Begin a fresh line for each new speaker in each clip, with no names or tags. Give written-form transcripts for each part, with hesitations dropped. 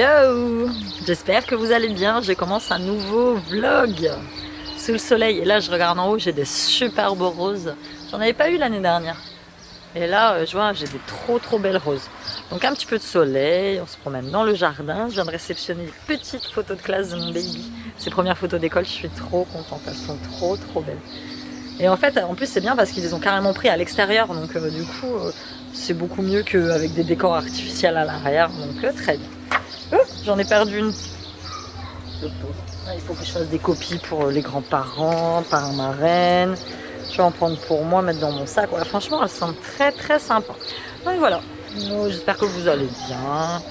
Hello! J'espère que vous allez bien. Je commence un nouveau vlog sous le soleil. Et là, je regarde en haut, j'ai des superbes roses. J'en avais pas eu l'année dernière. Et là, je vois, j'ai des trop belles roses. Donc un petit peu de soleil, on se promène dans le jardin. Je viens de réceptionner une petite photo de classe de mon baby. Ses premières photos d'école, je suis trop contente. Elles sont trop belles. Et en fait, en plus, c'est bien parce qu'ils les ont carrément pris à l'extérieur. Donc du coup, c'est beaucoup mieux qu'avec des décors artificiels à l'arrière. Donc très bien. J'en ai perdu une. Il faut que je fasse des copies pour les grands-parents, parents, marraines. Je vais en prendre pour moi, mettre dans mon sac. Ouais, franchement, elles sont très sympas. Donc voilà. J'espère que vous allez bien.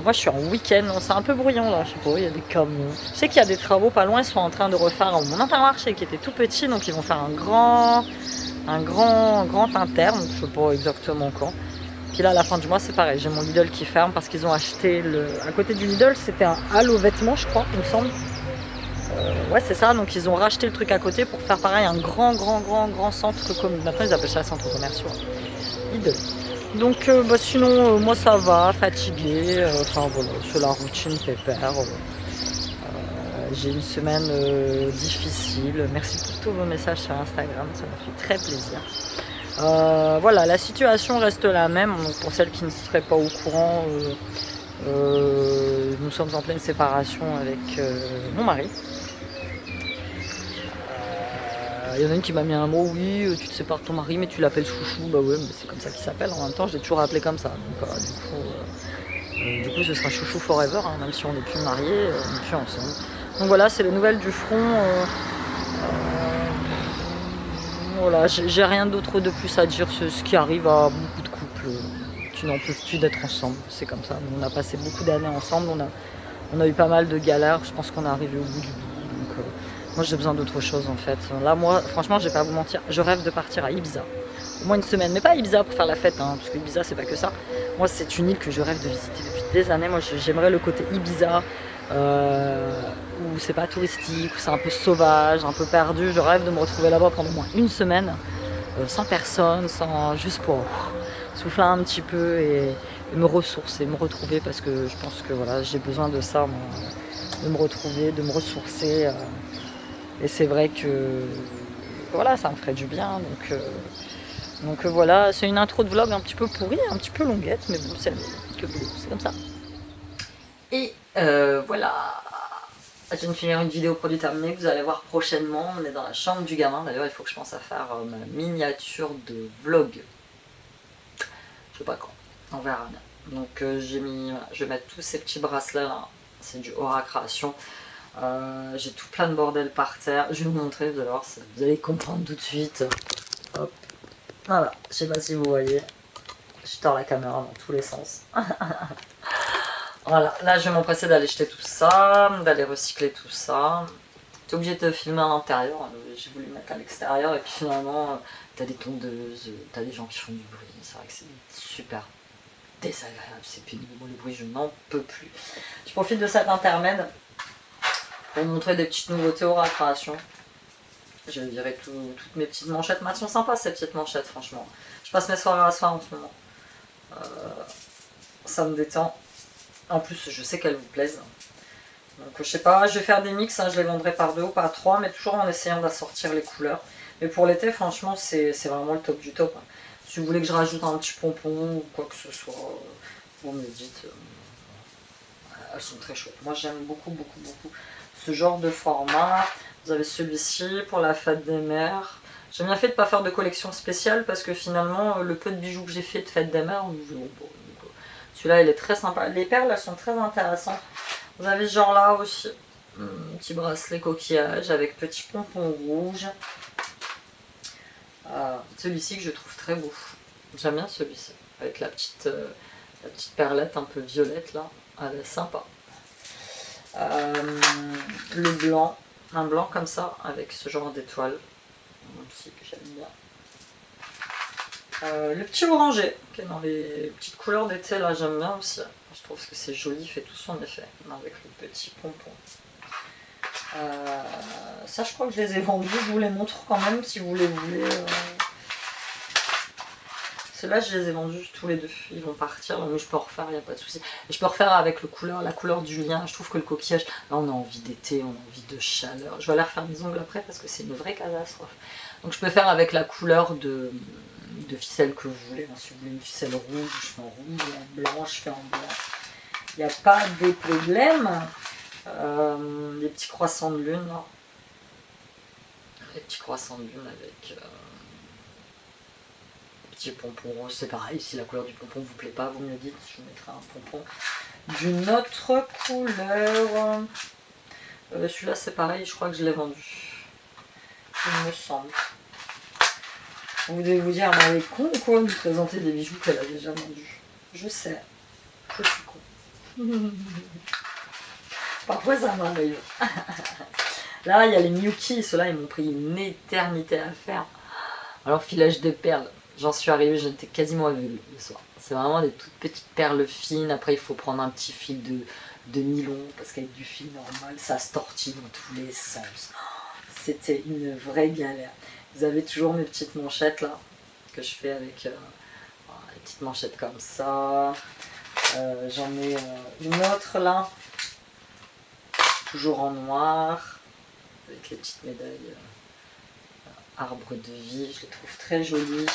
Moi, je suis en week-end. C'est un peu bruyant là. Je sais pas, il y a des camions. Je sais qu'il y a des travaux pas loin. Ils sont en train de refaire mon intermarché qui était tout petit. Donc, ils vont faire un grand interne. Je sais pas exactement quand. Puis là, à la fin du mois, c'est pareil. J'ai mon Lidl qui ferme parce qu'ils ont acheté à côté du Lidl, c'était un hall aux vêtements, je crois, il me semble. Ouais, c'est ça. Donc, ils ont racheté le truc à côté pour faire pareil, un grand centre commun. Maintenant, ils appellent ça centre commercial. Lidl. Donc, sinon, moi, ça va, fatiguée. Enfin, voilà, c'est la routine pépère. J'ai une semaine difficile. Merci pour tous vos messages sur Instagram, ça m'a fait très plaisir. Voilà, la situation reste la même. Donc pour celles qui ne seraient pas au courant, nous sommes en pleine séparation avec mon mari. Il y en a une qui m'a mis un mot, oui, tu te sépares de ton mari, mais tu l'appelles chouchou. Bah ouais, mais c'est comme ça qu'il s'appelle. En même temps, je l'ai toujours appelé comme ça. Donc du coup, ce sera chouchou forever, hein, même si on n'est plus mariés, on n'est plus ensemble. Donc voilà, c'est les nouvelles du front. Voilà, j'ai rien d'autre de plus à dire, c'est ce qui arrive à beaucoup de couples qui n'en peuvent plus d'être ensemble, c'est comme ça. On a passé beaucoup d'années ensemble, on a eu pas mal de galères, je pense qu'on est arrivé au bout du bout. Donc moi j'ai besoin d'autre chose en fait. Là moi franchement je vais pas vous mentir, je rêve de partir à Ibiza. Au moins une semaine, mais pas à Ibiza pour faire la fête, hein, parce que Ibiza c'est pas que ça. Moi c'est une île que je rêve de visiter depuis des années, moi j'aimerais le côté Ibiza. Où c'est pas touristique, où c'est un peu sauvage, un peu perdu. Je rêve de me retrouver là-bas pendant au moins une semaine, sans personne, juste pour souffler un petit peu et me ressourcer, me retrouver parce que je pense que voilà, j'ai besoin de ça, moi, de me retrouver, de me ressourcer. Et c'est vrai que voilà, ça me ferait du bien. Donc voilà, c'est une intro de vlog un petit peu pourrie, un petit peu longuette, mais bon, c'est comme ça. Et voilà, je viens de finir une vidéo produit terminée que vous allez voir prochainement. On est dans la chambre du gamin. D'ailleurs, il faut que je pense à faire ma miniature de vlog. Je sais pas quand, on verra bien. Donc je vais mettre tous ces petits bracelets là. C'est du Aura Création. J'ai tout plein de bordel par terre. Je vais vous montrer, vous allez comprendre tout de suite. Hop. Voilà, je sais pas si vous voyez. Je tords la caméra dans tous les sens. Voilà, là je vais m'empresser d'aller jeter tout ça, d'aller recycler tout ça. T'es obligé de filmer à l'intérieur, hein, j'ai voulu mettre à l'extérieur et puis finalement t'as des tondeuses, t'as des gens qui font du bruit, c'est vrai que c'est super désagréable, c'est pénible, le bruit je n'en peux plus. Je profite de cet intermède pour vous montrer des petites nouveautés au Création. Je vais virer toutes mes petites manchettes, mais elles sont sympas ces petites manchettes franchement. Je passe mes soirées à soir en ce moment. Ça me détend. En plus, je sais qu'elles vous plaisent. Donc, je sais pas, je vais faire des mix, hein, je les vendrai par 2 ou par 3, mais toujours en essayant d'assortir les couleurs. Mais pour l'été, franchement, c'est vraiment le top du top. Hein. Si vous voulez que je rajoute un petit pompon ou quoi que ce soit, vous me le dites. Elles sont très chouettes. Moi, j'aime beaucoup ce genre de format. Vous avez celui-ci pour la fête des mères. J'ai bien fait de ne pas faire de collection spéciale parce que finalement, le peu de bijoux que j'ai fait de fête des mères, celui-là, il est très sympa. Les perles, elles sont très intéressantes. Vous avez ce genre là aussi. Un petit bracelet coquillage avec petit pompon rouge. Celui-ci que je trouve très beau. J'aime bien celui-ci. Avec la petite perlette un peu violette là. Elle est sympa. Le blanc. Un blanc comme ça avec ce genre d'étoile. Aussi que j'aime bien. Le petit orangé, qui est dans les petites couleurs d'été, là j'aime bien aussi. Je trouve que c'est joli, il fait tout son effet, avec le petit pompon. Ça je crois que je les ai vendus, je vous les montre quand même si vous les voulez. Ceux-là, je les ai vendus tous les deux. Ils vont partir, mais je peux en refaire, il n'y a pas de souci. Et je peux refaire avec la couleur du lien. Je trouve que le coquillage, là, on a envie d'été, on a envie de chaleur. Je vais aller refaire mes ongles après parce que c'est une vraie catastrophe. Donc je peux faire avec la couleur de ficelle que vous voulez. Si vous voulez une ficelle rouge, je fais en rouge, en blanc, je fais en blanc. Il n'y a pas de problème. Les petits croissants de lune, là. Les petits croissants de lune avec petit pompon rose, c'est pareil. Si la couleur du pompon vous plaît pas, vous me le dites, je mettrai un pompon d'une autre couleur. Celui-là, c'est pareil, je crois que je l'ai vendu. Il me semble. Vous devez vous dire, mais elle est con ou quoi, de présenter des bijoux qu'elle a déjà vendus. Je sais, je suis con. Parfois, ça m'arrive. Là, il y a les Miyuki, ceux-là, ils m'ont pris une éternité à faire. Alors, filage de perles, j'en suis arrivée, j'étais quasiment aveugle le soir. C'est vraiment des toutes petites perles fines. Après, il faut prendre un petit fil de nylon, parce qu'avec du fil normal, ça se tortille dans tous les sens. C'était une vraie galère. Vous avez toujours mes petites manchettes là, que je fais avec les petites manchettes comme ça. J'en ai une autre là, toujours en noir, avec les petites médailles arbre de vie. Je les trouve très jolies.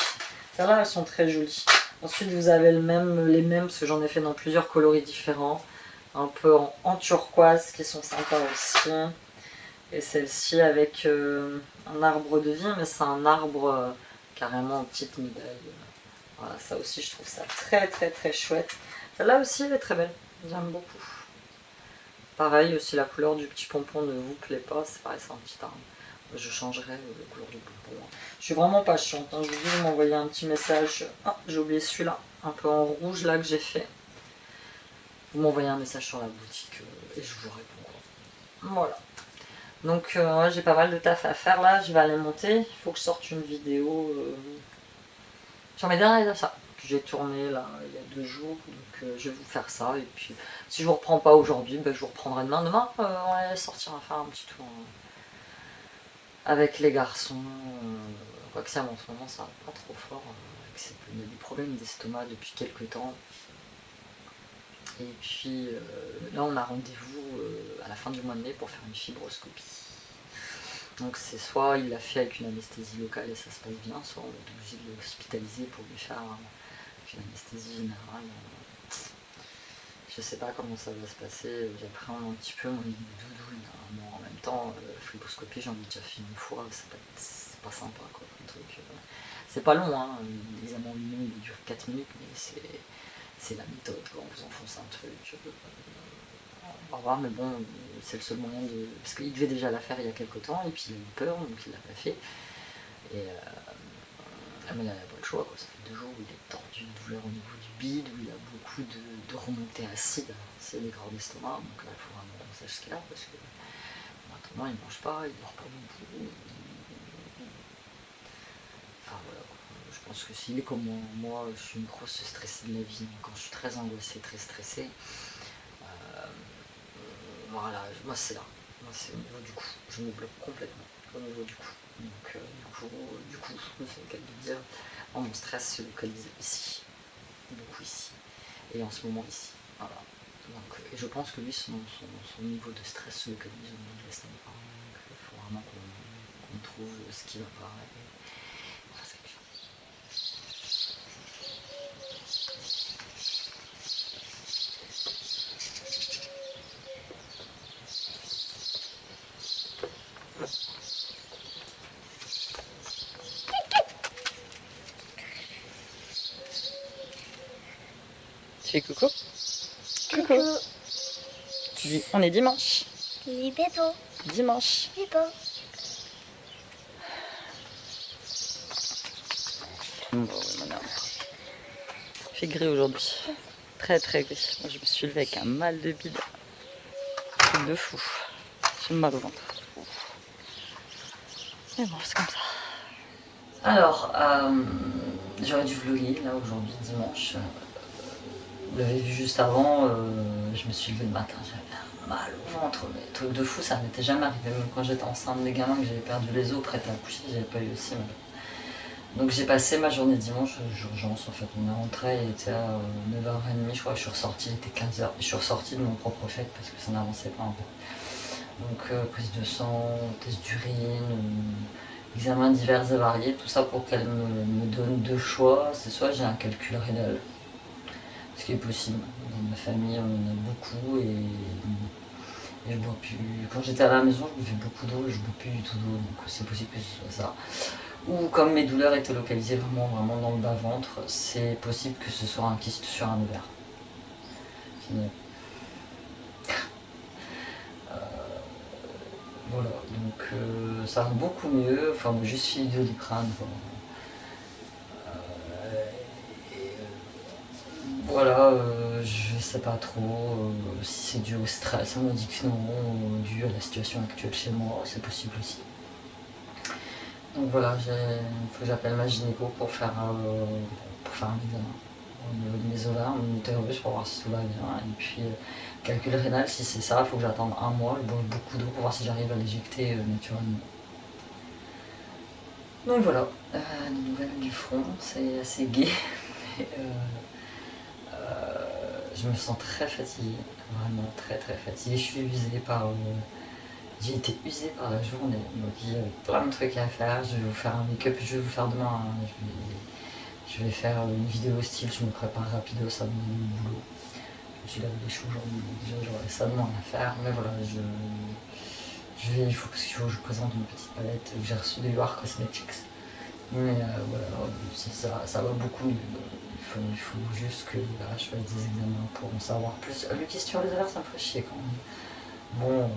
Celles-là, elles sont très jolies. Ensuite, vous avez les mêmes, parce que j'en ai fait dans plusieurs coloris différents. Un peu en turquoise, qui sont sympas aussi. Et celle-ci avec un arbre de vie, mais c'est un arbre carrément en petite médaille. Voilà, ça aussi, je trouve ça très très très chouette. Celle-là aussi, elle est très belle. J'aime beaucoup. Pareil, si la couleur du petit pompon ne vous plaît pas, c'est pareil, c'est un petit arbre. Je changerai la couleur du pompon. Je suis vraiment pas chiante. Hein. Je vous dis, vous m'envoyez un petit message. Ah, j'ai oublié celui-là, un peu en rouge là que j'ai fait. Vous m'envoyez un message sur la boutique et je vous réponds. Voilà. Donc j'ai pas mal de taf à faire là, je vais aller monter. Il faut que je sorte une vidéo sur mes derniers achats que j'ai tourné là il y a 2 jours. Donc je vais vous faire ça. Et puis si je vous reprends pas aujourd'hui, ben, je vous reprendrai demain. Demain on va sortir, on va faire un petit tour avec les garçons. Quoique ça, en ce moment ça va pas trop fort. Il y a des problèmes d'estomac depuis quelques temps. Et puis là on a rendez-vous à la fin du mois de mai pour faire une fibroscopie. Donc c'est soit il l'a fait avec une anesthésie locale et ça se passe bien, soit on est obligé de l'hospitaliser pour lui faire une anesthésie générale. Je sais pas comment ça va se passer, j'appréhende un petit peu mon idée de doudou. En même temps, fibroscopie j'en ai déjà fait une fois, c'est pas sympa quoi, le truc. C'est pas long, hein, l'examen lui-même il dure 4 minutes, mais c'est la méthode, quand on vous enfonce un truc. On va voir, mais bon, c'est le seul moyen de... Parce qu'il devait déjà la faire il y a quelques temps, et puis il a eu peur, donc il l'a pas fait. Et mais il n'a pas le choix, quoi. Ça fait 2 jours où il est tordu de douleur au niveau du bide, où il a beaucoup de remontées acides, c'est des grands d'estomac, donc là il faut vraiment qu'on sache ce qu'il a, parce que maintenant il ne mange pas, il ne dort pas beaucoup. Enfin voilà, je pense que s'il est comme moi, je suis une grosse stressée de la vie, quand je suis très angoissée, très stressée. Voilà, moi c'est là, moi c'est au niveau du cou, je me bloque complètement au niveau du cou. Donc du coup, c'est le cas de dire, mon stress se localise ici, beaucoup ici, et en ce moment ici. Voilà. Donc, et je pense que lui, son niveau de stress se localise au niveau de l'estomac. Donc il faut vraiment qu'on trouve ce qui va pas. Tu fais coucou? Coucou. On est dimanche.
Oui, Bebo.
Dimanche.
Bebo.
Bon, voilà. Il fait gris aujourd'hui. Très très gris. Moi je me suis levée avec un mal de bide. Truc de fou. J'ai mal au ventre. Mais bon, c'est comme ça. Alors, j'aurais dû vlogger là aujourd'hui, dimanche. Vous l'avez vu juste avant, je me suis levée le matin, j'avais un mal au ventre, mais truc de fou, ça m'était jamais arrivé, même quand j'étais enceinte des gamins, que j'avais perdu les os prêts à accoucher, j'avais pas eu aussi mal. Donc j'ai passé ma journée dimanche d'urgence. En fait, on est rentré, il était à 9h30, je crois que je suis ressortie, il était 15h. Je suis ressortie de mon propre fait parce que ça n'avançait pas un peu. Donc prise de sang, test d'urine, examens divers et variés, tout ça pour qu'elle me donne deux choix. C'est soit j'ai un calcul rénal, ce qui est possible. Dans ma famille, on en a beaucoup et je bois plus. Quand j'étais à la maison, je buvais beaucoup d'eau et je bois plus du tout d'eau, donc c'est possible que ce soit ça. Ou comme mes douleurs étaient localisées vraiment dans le bas-ventre, c'est possible que ce soit un kyste sur un ovaire. Voilà, donc ça va beaucoup mieux. Enfin, juste fille de Doliprane. Voilà, je sais pas trop si c'est dû au stress. On m'a dit que non, dû à la situation actuelle chez moi, c'est possible aussi. Donc voilà, il faut que j'appelle ma gynéco pour faire un examen au niveau de mes ovaires, mon utérus pour voir si tout va bien. Et puis calcul rénal, si c'est ça, il faut que j'attende un mois, je bois beaucoup d'eau pour voir si j'arrive à l'éjecter naturellement. Donc voilà, les nouvelles du front, c'est assez gai. Je me sens très fatiguée, vraiment très fatiguée. Je suis usée par j'ai été usée par la journée, donc il y avait plein de trucs à faire. Je vais vous faire un make-up, je vais vous faire demain. Je vais faire une vidéo style, je me prépare rapido, ça me donne le boulot. Je me suis lavé les cheveux aujourd'hui, déjà j'aurais ça demain à faire, mais voilà, il faut que je vous présente une petite palette que j'ai reçue de UR Cosmetics. Mais voilà, ça va beaucoup mieux. Il faut juste que je fasse des examens pour en savoir plus. Le question les ovaires, ça me fait chier quand même. Bon,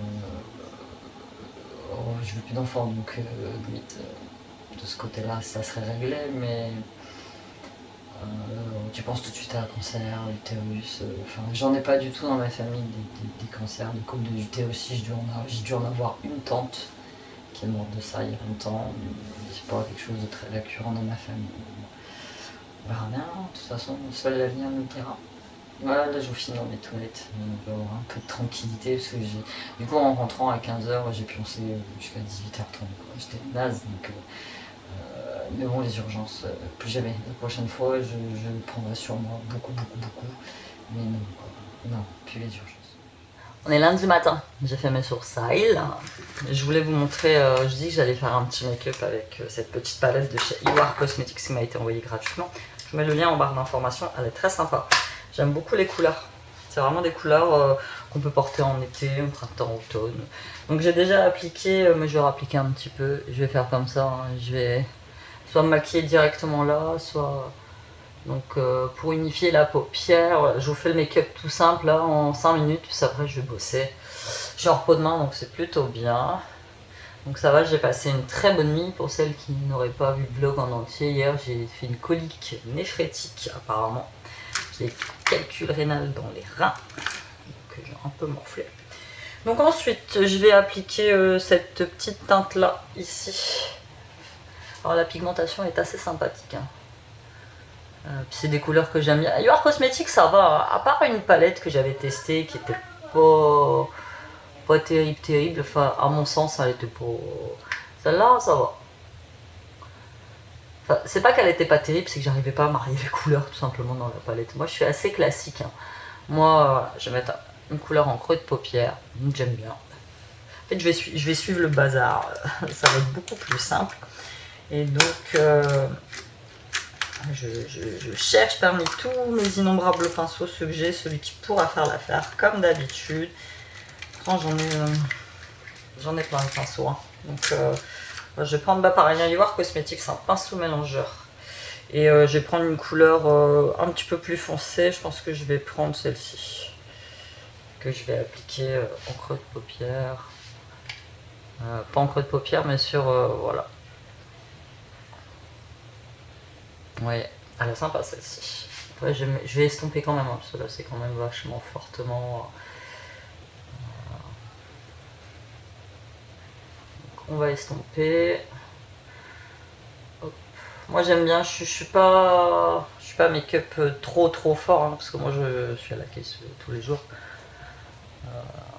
je veux plus d'enfants, donc de ce côté-là, ça serait réglé, mais tu penses tout de suite à un cancer, l'utérus. Enfin, j'en ai pas du tout dans ma famille des cancers, des côtes de l'utérus. J'ai dû en avoir une tante qui est morte de ça il y a longtemps. C'est pas quelque chose de très récurrent dans ma famille. On verra bien, de toute façon, seul l'avenir nous dira. Voilà, là je finis dans mes toilettes, je vais avoir un peu de tranquillité parce que du coup en rentrant à 15h j'ai pioncé jusqu'à 18h30, j'étais naze donc mais bon les urgences, plus jamais. La prochaine fois je prendrai sur moi beaucoup, mais non, non, plus les urgences. On est lundi matin, j'ai fait mes sourcils. Je voulais vous montrer, je dis que j'allais faire un petit make-up avec cette petite palette de chez UR Cosmetics qui m'a été envoyée gratuitement. Je vous mets le lien en barre d'informations, elle est très sympa. J'aime beaucoup les couleurs. C'est vraiment des couleurs qu'on peut porter en été, en printemps, automne. Donc j'ai déjà appliqué, mais je vais appliquer un petit peu. Je vais faire comme ça, hein. Je vais soit me maquiller directement là, soit... Donc pour unifier la paupière, je vous fais le make-up tout simple là en 5 minutes, puis après je vais bosser. Je suis en repos demain donc c'est plutôt bien. Donc ça va, j'ai passé une très bonne nuit. Pour celles qui n'auraient pas vu le vlog en entier, hier j'ai fait une colique néphrétique apparemment. J'ai calcul rénal dans les reins, donc j'ai un peu morflé. Donc ensuite je vais appliquer cette petite teinte là ici. Alors la pigmentation est assez sympathique, hein. C'est des couleurs que j'aime bien. UR Cosmetics ça va, à part une palette que j'avais testée qui était pas terrible, enfin à mon sens elle était pas... Celle-là ça va. Enfin, c'est pas qu'elle était pas terrible, c'est que j'arrivais pas à marier les couleurs tout simplement dans la palette. Moi je suis assez classique, hein. Moi je vais mettre une couleur en creux de paupière, j'aime bien. En fait je vais suivre le bazar, ça va être beaucoup plus simple. Et donc je cherche parmi tous mes innombrables pinceaux ceux que j'ai, celui qui pourra faire l'affaire comme d'habitude. J'en ai plein de pinceaux, hein. Donc je vais prendre pareil, un UR Cosmetics, c'est un pinceau mélangeur. Et je vais prendre une couleur un petit peu plus foncée, je pense que je vais prendre celle-ci. Que je vais appliquer en creux de paupière. Pas en creux de paupière mais sur, voilà. Ouais, elle est sympa celle-ci. Après, je vais estomper quand même, hein, parce que là c'est quand même vachement fortement. Donc, on va estomper. Hop. Moi j'aime bien, je suis pas make-up trop fort, hein, parce que moi je suis à la caisse tous les jours.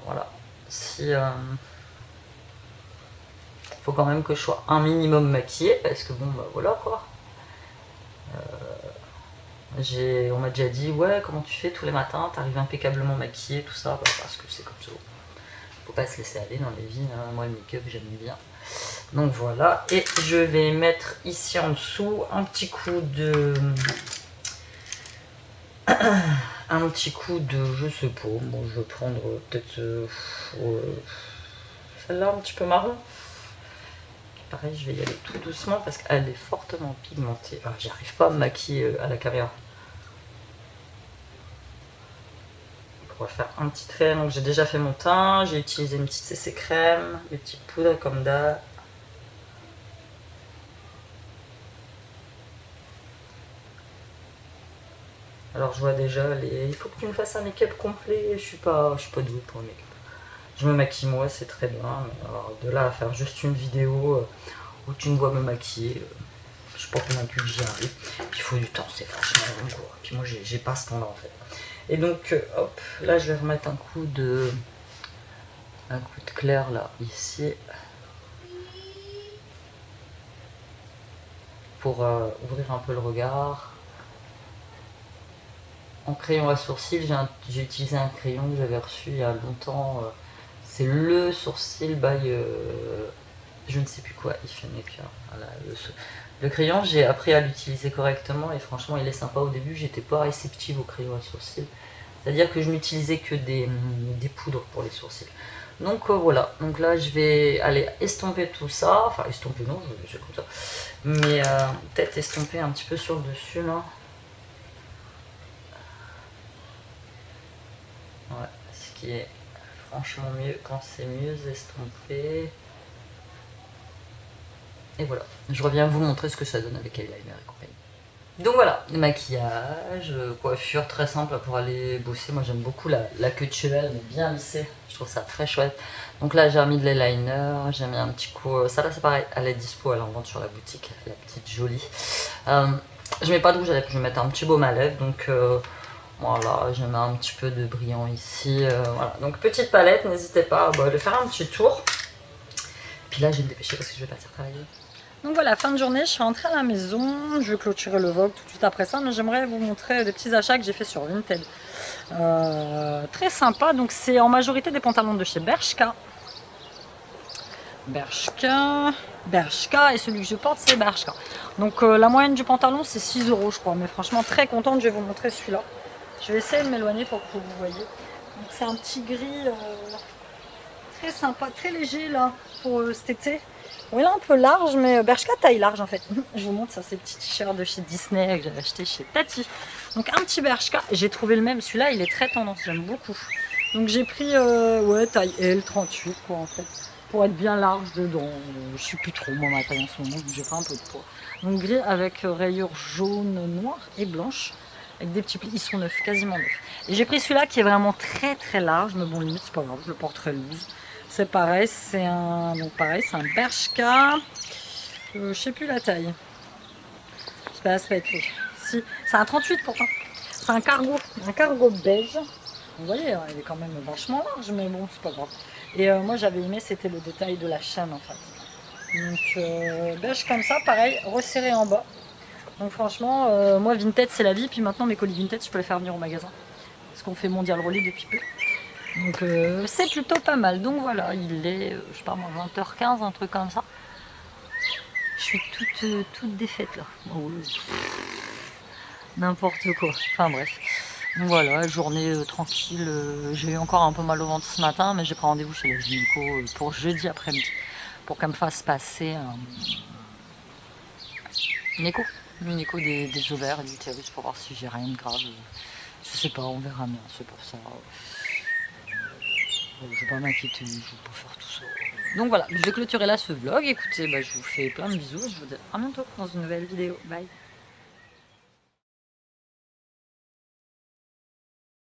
Voilà. Si faut quand même que je sois un minimum maquillée, parce que bon bah voilà quoi. On m'a déjà dit, ouais, comment tu fais tous les matins, t'arrives impeccablement maquillée, tout ça, bah, parce que c'est comme ça. Faut pas se laisser aller dans les vies, hein. Moi le make-up j'aime bien. Donc voilà, et je vais mettre ici en dessous un petit coup de... un petit coup de, je sais pas, bon je vais prendre peut-être celle-là un petit peu marron. Pareil, je vais y aller tout doucement parce qu'elle est fortement pigmentée. Ah, j'arrive pas à me maquiller à la caméra. On va faire un petit trait. Donc j'ai déjà fait mon teint, j'ai utilisé une petite CC crème, des petites poudres comme d'hab. Alors je vois déjà il faut que tu me fasses un make-up complet. Je suis pas douée pour le make-up. Je me maquille moi, c'est très bien. Mais alors de là à faire juste une vidéo où tu me vois me maquiller, je suis pas convaincue que j'y arrive. Puis il faut du temps, c'est vachement long quoi. Puis moi j'ai pas ce temps là en fait. Et donc hop, là je vais remettre un coup de clair là, ici. Pour ouvrir un peu le regard. En crayon à sourcil, j'ai utilisé un crayon que j'avais reçu il y a longtemps. C'est le sourcil by je ne sais plus quoi, If Maker. Voilà, le crayon, j'ai appris à l'utiliser correctement et franchement, il est sympa. Au début, j'étais pas réceptive au crayon à sourcil. C'est-à-dire que je n'utilisais que des poudres pour les sourcils. Donc voilà, donc là je vais aller estomper tout ça, enfin estomper non, j'ai comme ça, mais peut-être estomper un petit peu sur le dessus là. Ouais, ce qui est franchement mieux quand c'est mieux estompé. Et voilà, je reviens vous montrer ce que ça donne avec eyeliner et compagnie. Donc voilà, maquillage, coiffure très simple pour aller bosser. Moi j'aime beaucoup la queue de cheval, mais bien lissée. Je trouve ça très chouette. Donc là j'ai remis de l'eyeliner, j'ai mis un petit coup. Ça là c'est pareil, elle est dispo, elle en vend sur la boutique, la petite jolie. Je mets pas de rouge à lèvres, je vais mettre un petit baume à lèvres. Donc voilà, je mets un petit peu de brillant ici. Voilà. Donc petite palette, n'hésitez pas de faire un petit tour. Puis là je vais me dépêcher parce que je vais partir travailler. Donc voilà, fin de journée, je suis rentrée à la maison, je vais clôturer le vlog tout de suite après ça, mais j'aimerais vous montrer des petits achats que j'ai fait sur Vinted. Très sympa, donc c'est en majorité des pantalons de chez Bershka. Bershka, et celui que je porte c'est Bershka. Donc la moyenne du pantalon c'est 6 € je crois, mais franchement très contente, je vais vous montrer celui-là. Je vais essayer de m'éloigner pour que vous voyez. Donc c'est un petit gris très sympa, très léger là pour cet été. Bon, il est un peu large, mais Bershka taille large en fait. Je vous montre ça, ces petits t-shirts de chez Disney que j'avais acheté chez Tati. Donc un petit Bershka, j'ai trouvé le même, celui-là il est très tendance, j'aime beaucoup. Donc j'ai pris ouais, taille L, 38 quoi en fait, pour être bien large dedans. Je suis plus trop moi ma taille en ce moment, j'ai fait un peu de poids. Donc gris avec rayures jaune, noire et blanche, avec des petits plis, ils sont neufs, quasiment neufs. Et j'ai pris celui-là qui est vraiment très très large, mais bon limite c'est pas grave, je le porte très loose. C'est pareil, c'est un Bershka. Je sais plus la taille. C'est pas écrit. Si, c'est un 38 pourtant. C'est un cargo beige. Vous voyez, hein, il est quand même vachement large, mais bon, c'est pas grave. Et moi j'avais aimé, c'était le détail de la chaîne en fait. Donc beige comme ça, pareil, resserré en bas. Donc franchement, moi Vinted c'est la vie, puis maintenant mes colis Vinted je peux les faire venir au magasin. Parce qu'on fait Mondial Relais depuis peu. Donc c'est plutôt pas mal. Donc voilà, il est, je sais pas moi, 20h15, un truc comme ça. Je suis toute défaite là. Oh, n'importe quoi. Enfin bref. Donc voilà, journée tranquille. J'ai eu encore un peu mal au ventre ce matin, mais j'ai pris rendez-vous chez la gynéco pour jeudi après-midi. Pour qu'elle me fasse passer une écho des ovaires et de l'utérus pour voir si j'ai rien de grave. Je sais pas, on verra bien, c'est pour ça. Je vais pas m'inquiéter, je vais pas faire tout ça. Donc voilà, je vais clôturer là ce vlog. Écoutez, je vous fais plein de bisous et je vous dis à bientôt dans une nouvelle vidéo. Bye.